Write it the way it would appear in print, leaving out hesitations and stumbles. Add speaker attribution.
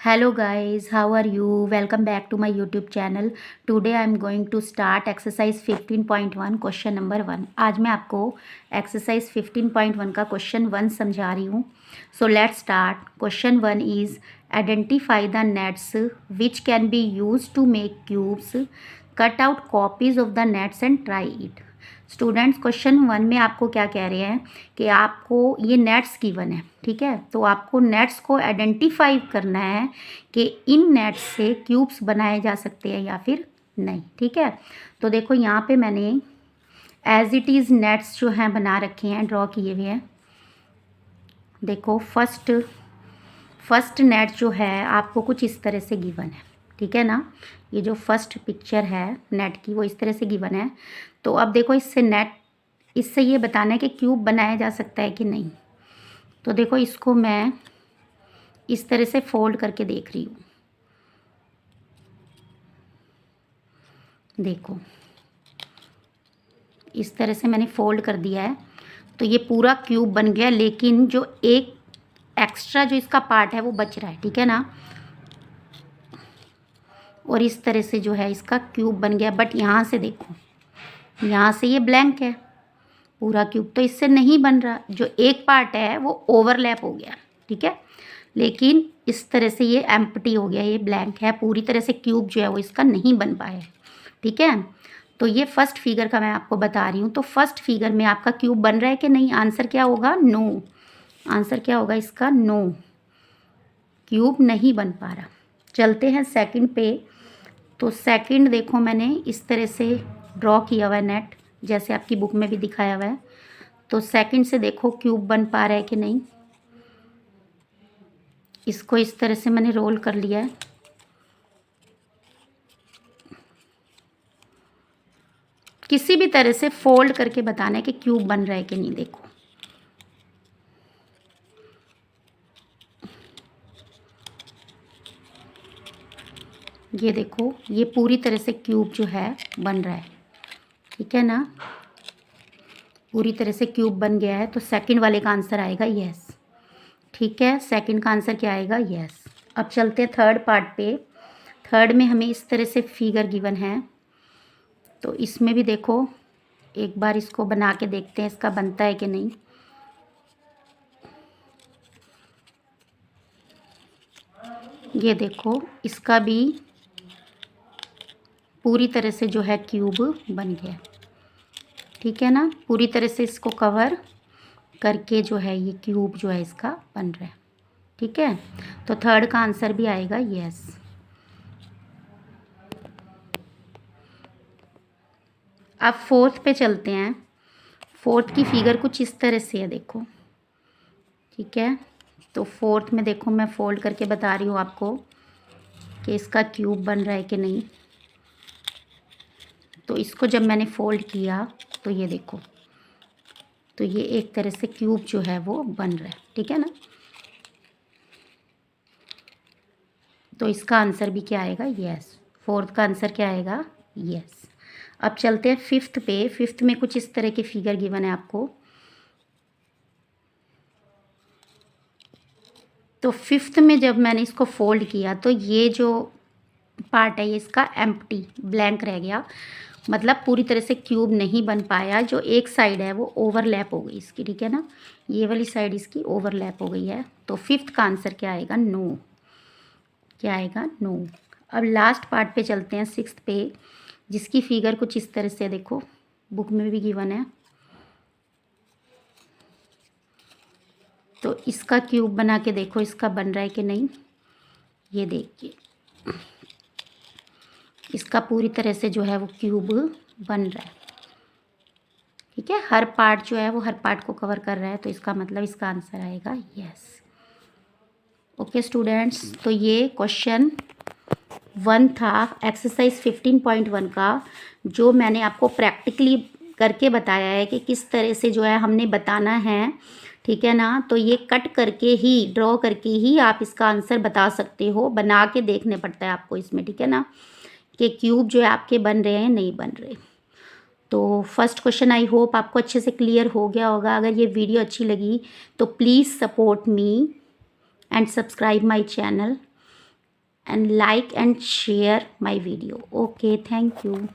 Speaker 1: Hello guys, how are you? Welcome back to my YouTube channel. Today I am going to start exercise 15.1 question number 1. आज मैं आपको exercise 15.1 का question 1 समझा रही हूँ. So let's start. Question 1 is identify the nets which can be use to make cubes. Cut out copies of the nets and try it. Students question 1 में आपको क्या कह रहे हैं कि आपको ये नेट्स गिवन है, ठीक है. तो आपको नेट्स को आइडेंटिफाई करना है कि इन नेट्स से क्यूब्स बनाए जा सकते हैं या फिर नहीं, ठीक है. तो देखो यहाँ पे मैंने एज इट इज़ नेट्स जो हैं बना रखे हैं, ड्रॉ किए हुए हैं. देखो फर्स्ट नेट जो है आपको कुछ इस तरह से गिवन है, ठीक है ना. ये जो फर्स्ट पिक्चर है नेट की वो इस तरह से गिवन है. तो अब देखो इससे ये बताना है कि क्यूब बनाया जा सकता है कि नहीं. तो देखो इसको मैं इस तरह से फोल्ड करके देख रही हूँ. देखो इस तरह से मैंने फोल्ड कर दिया है. तो ये पूरा क्यूब बन गया, लेकिन जो एक एक्स्ट्रा जो इसका पार्ट है वो बच रहा है, ठीक है ना. और इस तरह से जो है इसका क्यूब बन गया. बट यहाँ से देखो, यहाँ से ये ब्लैंक है पूरा क्यूब, तो इससे नहीं बन रहा. जो एक पार्ट है वो ओवरलैप हो गया, ठीक है. लेकिन इस तरह से ये एम्प्टी हो गया, ये ब्लैंक है. पूरी तरह से क्यूब जो है वो इसका नहीं बन पाया, ठीक है. तो ये फर्स्ट फिगर का मैं आपको बता रही हूँ. तो फर्स्ट फिगर में आपका क्यूब बन रहा है कि नहीं. आंसर क्या होगा? नो. आंसर क्या होगा इसका? नो, क्यूब नहीं बन पा रहा. चलते हैं सेकंड पे. तो सेकंड देखो मैंने इस तरह से ड्रॉ किया हुआ है नेट, जैसे आपकी बुक में भी दिखाया हुआ है. तो सेकंड से देखो क्यूब बन पा रहा है कि नहीं. इसको इस तरह से मैंने रोल कर लिया है. किसी भी तरह से फोल्ड करके बताना है कि क्यूब बन रहा है कि नहीं. देखो ये देखो, ये पूरी तरह से क्यूब जो है बन रहा है, ठीक है ना. पूरी तरह से क्यूब बन गया है. तो सेकंड वाले का आंसर आएगा यस, ठीक है. सेकंड का आंसर क्या आएगा? यस. अब चलते हैं थर्ड पार्ट पे. थर्ड में हमें इस तरह से फिगर गिवन है. तो इसमें भी देखो, एक बार इसको बना के देखते हैं इसका बनता है कि नहीं. ये देखो इसका भी पूरी तरह से जो है क्यूब बन गया, ठीक है ना. पूरी तरह से इसको कवर करके जो है ये क्यूब जो है इसका बन रहा है, ठीक है. तो थर्ड का आंसर भी आएगा यस. अब फोर्थ पे चलते हैं. फोर्थ की फिगर कुछ इस तरह से है, देखो, ठीक है. तो फोर्थ में देखो मैं फोल्ड करके बता रही हूँ आपको कि इसका क्यूब बन रहा है कि नहीं. तो इसको जब मैंने फोल्ड किया तो ये देखो, तो ये एक तरह से क्यूब जो है वो बन रहा है, ठीक है ना. तो इसका आंसर भी क्या आएगा? यस. फोर्थ का आंसर क्या आएगा? यस. अब चलते हैं फिफ्थ पे. फिफ्थ में कुछ इस तरह की फिगर गिवन है आपको. तो फिफ्थ में जब मैंने इसको फोल्ड किया तो ये जो पार्ट है ये इसका एम्प्टी ब्लैंक रह गया. मतलब पूरी तरह से क्यूब नहीं बन पाया. जो एक साइड है वो ओवरलैप हो गई इसकी, ठीक है ना. ये वाली साइड इसकी ओवरलैप हो गई है. तो फिफ्थ का आंसर क्या आएगा? नो. क्या आएगा? नो. अब लास्ट पार्ट पे चलते हैं, सिक्स्थ पे, जिसकी फिगर कुछ इस तरह से देखो, बुक में भी गिवन है. तो इसका क्यूब बना के देखो इसका बन रहा है कि नहीं. ये देखिए इसका पूरी तरह से जो है वो क्यूब बन रहा है, ठीक है. हर पार्ट जो है वो हर पार्ट को कवर कर रहा है. तो इसका मतलब इसका आंसर आएगा यस. ओके स्टूडेंट्स, तो ये क्वेश्चन 1 था एक्सरसाइज 15.1 का, जो मैंने आपको प्रैक्टिकली करके बताया है कि किस तरह से जो है हमने बताना है, ठीक है ना. तो ये कट करके ही, ड्रॉ करके ही आप इसका आंसर बता सकते हो. बना के देखने पड़ता है आपको इसमें, ठीक है ना, कि क्यूब जो है आपके बन रहे हैं नहीं बन रहे. तो फर्स्ट क्वेश्चन आई होप आपको अच्छे से क्लियर हो गया होगा. अगर ये वीडियो अच्छी लगी तो please support me and subscribe my channel. and like and share my video. Okay, thank you.